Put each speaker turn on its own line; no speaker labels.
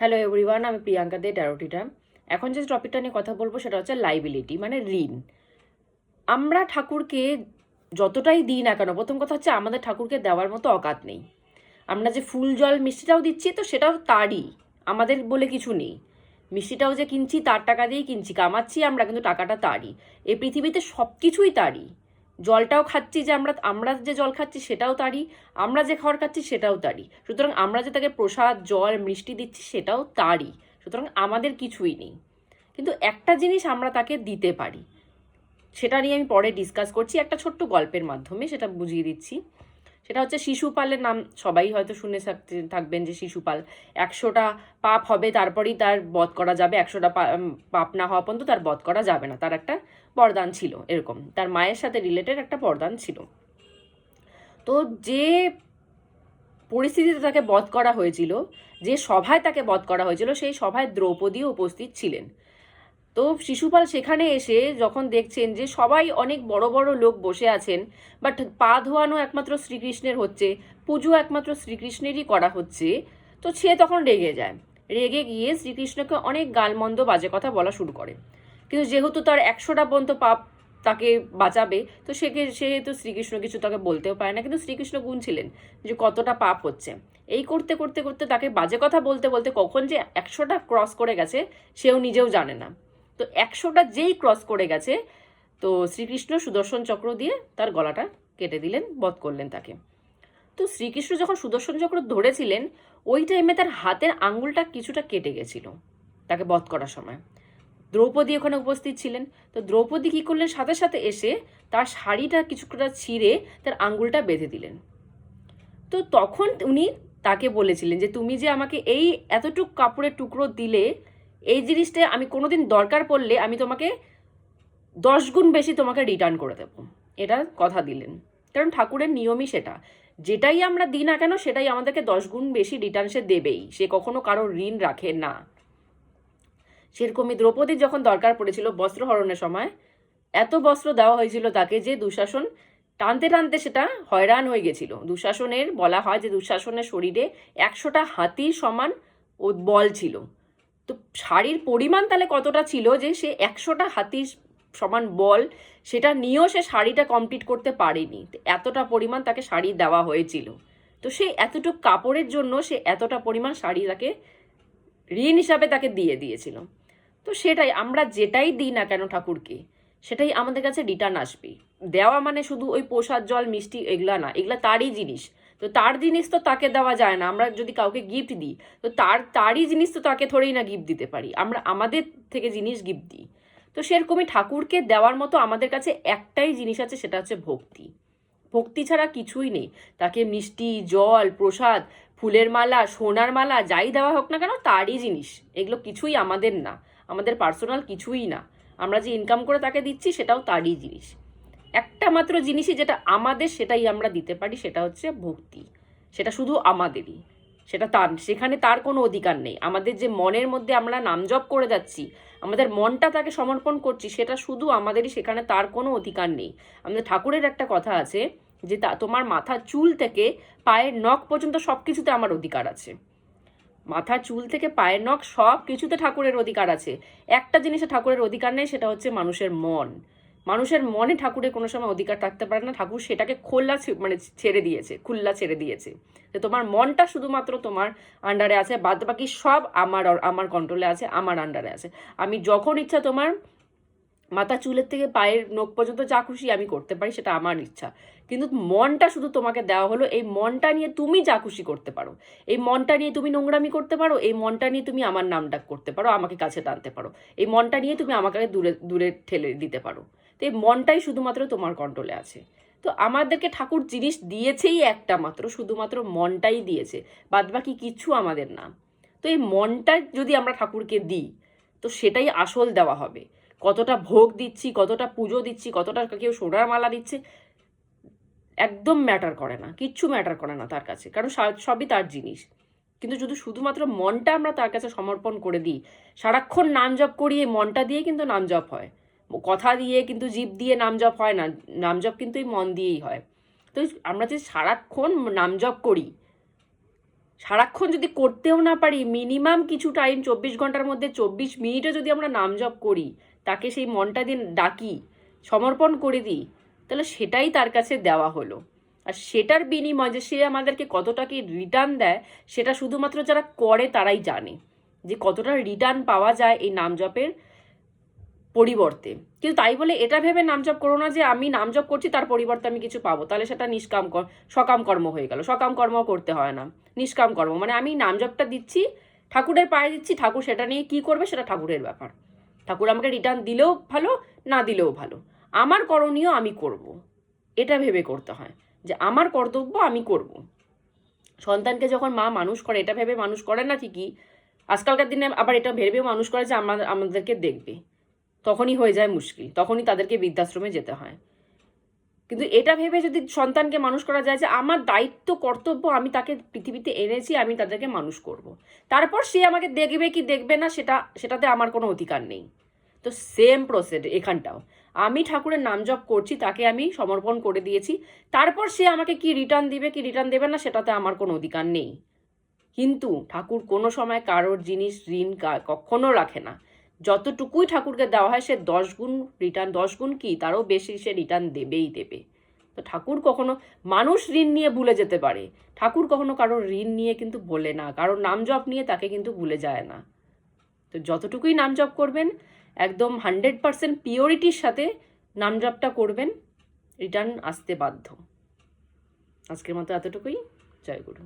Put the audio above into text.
Hello everyone, আমি প্রিয়াঙ্কা দে ট্যারোটিটা। এখন যে টপিকটা নিয়ে কথা বলবো সেটা হচ্ছে লাইবিলিটি, মানে ঋণ। আমরা ঠাকুরকে যতটাই দিই না কেন, প্রথম কথা হচ্ছে আমাদের ঠাকুরকে দেওয়ার মতো অকাত নেই। আমরা যে ফুল জল মিষ্টিটাও দিচ্ছি তো সেটাও তারই, আমাদের বলে কিছু নেই। মিষ্টিটাও যে কিনছি তার টাকা দিয়েই কিনছি, কামাচ্ছি আমরা, কিন্তু টাকাটা তারই। এই পৃথিবীতে সব কিছুই তারই। জলটাও খাচ্ছি, যে আমরা আমরা যে জল খাচ্ছি সেটাও তারই, আমরা যে খাবার খাচ্ছি সেটাও তারই। সুতরাং আমরা যে তাকে প্রসাদ জল মিষ্টি দিচ্ছি সেটাও তারই। সুতরাং আমাদের কিছুই নেই, কিন্তু একটা জিনিস আমরা তাকে দিতে পারি। সেটা নিয়ে আমি পরে ডিসকাস করছি একটা ছোট্ট গল্পের মাধ্যমে, সেটা বুঝিয়ে দিচ্ছি। সেটা হচ্ছে শিশুপালের নাম সবাই হয়তো শুনে থাকবেন, যে শিশুপাল 100টা পাপ হবে তারপরেই তার বধ করা যাবে, 100টা পাপ না হওয়া পর্যন্ত তার বধ করা যাবে না, তার একটা বরদান ছিল। এরকম তার মায়ের সাথে রিলেটেড একটা বরদান ছিল। তো যে পরিস্থিতিতে তাকে বধ করা হয়েছিল, যে সভায় তাকে বধ করা হয়েছিল, সেই সভায় দ্রৌপদীও উপস্থিত ছিলেন। তো শিশুপাল সেখানে এসে যখন দেখছেন যে সবাই অনেক বড় বড় লোক বসে আছেন, বাট পা ধোয়ানো একমাত্র শ্রীকৃষ্ণের হচ্ছে, পুজো একমাত্র শ্রীকৃষ্ণেরই করা হচ্ছে, তো সে তখন রেগে যায়। রেগে গিয়ে শ্রীকৃষ্ণকে অনেক গালমন্দ বাজে কথা বলা শুরু করে। কিন্তু যেহেতু তার 100টা পর্যন্ত পাপ তাকে বাঁচাবে, তো সেহেতু শ্রীকৃষ্ণ কিছু তাকে বলতেও পারে না। কিন্তু শ্রীকৃষ্ণ গুনছিলেন যে কতটা পাপ হচ্ছে। এই করতে করতে করতে তাকে বাজে কথা বলতে বলতে কখন যে 100টা ক্রস করে গেছে সেও নিজেও জানে না। তো 100টা যেই ক্রস করে গেছে, তো শ্রীকৃষ্ণ সুদর্শন চক্র দিয়ে তার গলাটা কেটে দিলেন, বধ করলেন তাকে। তো শ্রীকৃষ্ণ যখন সুদর্শন চক্র ধরেছিলেন, ওই টাইমে তার হাতের আঙ্গুলটা কিছুটা কেটে গেছিল তাকে বধ করার সময়। দ্রৌপদী ওখানে উপস্থিত ছিলেন। তো দ্রৌপদী কী করলেন, সাথে সাথে এসে তার শাড়িটা কিছুটা ছিঁড়ে তার আঙ্গুলটা বেঁধে দিলেন। তো তখন উনি তাকে বলেছিলেন যে তুমি যে আমাকে এই এতটুক কাপড়ের টুকরো দিলে, এই জিনিসটা আমি কোনোদিন দরকার পড়লে আমি তোমাকে 10 গুণ বেশি তোমাকে রিটার্ন করে দেবো, এটা কথা দিলেন। কারণ ঠাকুরের নিয়মই সেটা, যেটাই আমরা দিই না কেন সেটাই আমাদেরকে 10 গুণ বেশি রিটার্ন সে দেবেই, সে কখনো কারোর ঋণ রাখে না। সেরকমই দ্রৌপদীর যখন দরকার পড়েছিল বস্ত্রহরণের সময়, এত বস্ত্র দেওয়া হয়েছিল তাকে যে দুঃশাসন টানতে টানতে সেটা হয়রান হয়ে গেছিল। দুঃশাসনের বলা হয় যে দুঃশাসনের শরীরে 100টা হাতির সমান ও বল ছিল। তো শাড়ির পরিমাণ তাহলে কতটা ছিল যে সে 100টা হাতির সমান বল, সেটা নিয়েও সে শাড়িটা কমপ্লিট করতে পারেনি। এতটা পরিমাণ তাকে শাড়ি দেওয়া হয়েছিল। তো সে এতটুকু কাপড়ের জন্য সে এতটা পরিমাণ শাড়ি তাকে ঋণ হিসাবে তাকে দিয়ে দিয়েছিল। তো সেটাই, আমরা যেটাই দিই না কেন ঠাকুরকে, সেটাই আমাদের কাছে রিটার্ন আসবে। দেওয়া মানে শুধু ওই প্রসাদ জল মিষ্টি এগুলা না, এগুলা তারই জিনিস। তো তার জিনিস তো তাকে দেওয়া যায় না। আমরা যদি কাউকে গিফট দিই, তো তারই জিনিস তো তাকে থোড়েই না গিফট দিতে পারি, আমরা আমাদের থেকে জিনিস গিফট দিই। তো সেরকমই ঠাকুরকে দেওয়ার মতো আমাদের কাছে একটাই জিনিস আছে, সেটা হচ্ছে ভক্তি। ভক্তি ছাড়া কিছুই নেই। তাকে মিষ্টি জল প্রসাদ ফুলের মালা সোনার মালা যাই দেওয়া হোক না কেন তারই জিনিস, এগুলো কিছুই আমাদের না, আমাদের পার্সোনাল কিছুই না। আমরা যে ইনকাম করে তাকে দিচ্ছি সেটাও তারই জিনিস। একটা মাত্র জিনিসই যেটা আমাদের সেটাই আমরা দিতে পারি, সেটা হচ্ছে ভক্তি। সেটা শুধু আমাদেরই, সেটা তার, সেখানে তার কোনো অধিকার নেই। আমাদের যে মনের মধ্যে আমরা নাম জপ করে যাচ্ছি, আমাদের মনটা তাকে সমর্পণ করছি, সেটা শুধু আমাদেরই, সেখানে তার কোনো অধিকার নেই। আমাদের ঠাকুরের একটা কথা আছে যে তোমার মাথার চুল থেকে পায়ের নখ পর্যন্ত সব কিছুতে আমার অধিকার আছে। মাথার চুল থেকে পায়ের নখ সব কিছুতে ঠাকুরের অধিকার আছে। একটা জিনিসে ঠাকুরের অধিকার নেই, সেটা হচ্ছে মানুষের মন। মানুষের মনে ঠাকুরের কোনো সময় অধিকার থাকতে পারে না। ঠাকুর সেটাকে মানে ছেড়ে দিয়েছে, খুল্লা ছেড়ে দিয়েছে, যে তোমার মনটা শুধুমাত্র তোমার আন্ডারে আছে, বাদ বাকি সব আমার কন্ট্রোলে আছে, আমার আন্ডারে আছে। আমি যখন ইচ্ছা তোমার মাথা চুলের থেকে পায়ের নখ পর্যন্ত যা খুশি আমি করতে পারি, সেটা আমার ইচ্ছা। কিন্তু মনটা শুধু তোমাকে দেওয়া হলো, এই মনটা নিয়ে তুমি যা খুশি করতে পারো। এই মনটা নিয়ে তুমি নোংরামি করতে পারো, এই মনটা নিয়ে তুমি আমার নাম ডাক করতে পারো, আমাকে কাছে টানতে পারো, এই মনটা নিয়ে তুমি আমাকে দূরে দূরে ঠেলে দিতে পারো। তো এই মনটাই শুধুমাত্র তোমার কন্ট্রোলে আছে। তো আমাদেরকে ঠাকুর জিনিস দিয়েছেই একটা মাত্র, শুধুমাত্র মনটাই দিয়েছে, বাদবাকি কিচ্ছু আমাদের না। তো এই মনটা যদি আমরা ঠাকুরকে দিই, তো সেটাই আসল দেওয়া হবে। কতটা ভোগ দিচ্ছি, কতটা পুজো দিচ্ছি, কতটা কেউ সোনার মালা দিচ্ছে, একদম ম্যাটার করে না, কিচ্ছু ম্যাটার করে না তার কাছে, কারণ সবই তার জিনিস। কিন্তু যদি শুধুমাত্র মনটা আমরা তার কাছে সমর্পণ করে দিই, সারাক্ষণ নাম জপ করি, এই মনটা দিয়ে কিন্তু নাম জপ হয়। কথা দিয়ে কিন্তু জিভ দিয়ে নাম জপ হয় না, নাম জপ কিন্তু এই মন দিয়েই হয়। তো আমরা যে সারাক্ষণ নাম জপ করি, সারাক্ষণ যদি করতেও না পারি, মিনিমাম কিছু টাইম 24 ঘন্টার মধ্যে 24 মিনিটও যদি আমরা নাম জপ করি, তাকে সেই মনটা দিয়ে ডাকি, সমর্পণ করে দিই, তাহলে সেটাই তার কাছে দেওয়া হলো। আর সেটার বিনিময় যে সে আমাদেরকে কতটা কি রিটার্ন দেয়, সেটা শুধুমাত্র যারা করে তারাই জানে যে কতটা রিটার্ন পাওয়া যায় এই নাম জপের পরিবর্তে। কিন্তু তাই বলে এটা ভেবে নাম জপ করো না যে আমি নাম জপ করছি তার পরিবর্তে আমি কিছু পাবো, তাহলে সেটা সকাম কর্ম হয়ে গেল। সকাম কর্ম করতে হয় না, নিষ্কাম কর্ম। মানে আমি নাম জপটা দিচ্ছি, ঠাকুরের পায়ে দিচ্ছি, ঠাকুর সেটা নিয়ে কি করবে সেটা ঠাকুরের ব্যাপার। ঠাকুর আমাকে রিটার্ন দিলেও ভালো, না দিলেও ভালো, আমার করণীয় আমি করব, এটা ভেবে করতে হয় যে আমার কর্তব্য আমি করব। সন্তানকে যখন মা মানুষ করে, এটা ভেবে মানুষ করে না ঠিকই, আজকালকার দিনে আবার এটা ভেবেও মানুষ করে যে আমাদেরকে দেখবে, তখনই হয়ে যায় মুশকিল, তখনই তাদেরকে বৃদ্ধাশ্রমে যেতে হয়। কিন্তু এটা ভেবে যদি সন্তানকে মানুষ করা যায় যে আমার দায়িত্ব কর্তব্য, আমি তাকে পৃথিবীতে এনেছি, আমি তাদেরকে মানুষ করব, তারপর সে আমাকে দেখবে কি দেখবে না সেটাতে আমার কোনো অধিকার নেই। তো সেম প্রসেস এখানটাও, আমি ঠাকুরের নাম জপ করছি, তাকে আমি সমর্পণ করে দিয়েছি, তারপর সে আমাকে কি রিটার্ন দিবে কি রিটার্ন দেবে না সেটাতে আমার কোনো অধিকার নেই। কিন্তু ঠাকুর কোনো সময় কারোর জিনিস ঋণ কখনো রাখে না। যতটুকুই ঠাকুরকে দেওয়া হয় সে 10 গুণ রিটার্ন, 10 গুণ কি তারও বেশি সে রিটার্ন দেবেই দেবে। তো ঠাকুর কখনো, মানুষ ঋণ নিয়ে ভুলে যেতে পারে, ঠাকুর কখনো কারোর ঋণ নিয়ে কিন্তু বলে না, কারোর নাম জপ নিয়ে তাকে কিন্তু ভুলে যায় না। তো যতটুকুই নাম জপ করবেন, একদম 100% পিওরিটির সাথে নাম জপটা করবেন, রিটার্ন আসতে বাধ্য। আজকের মতো এতটুকুই। জয় গুরু।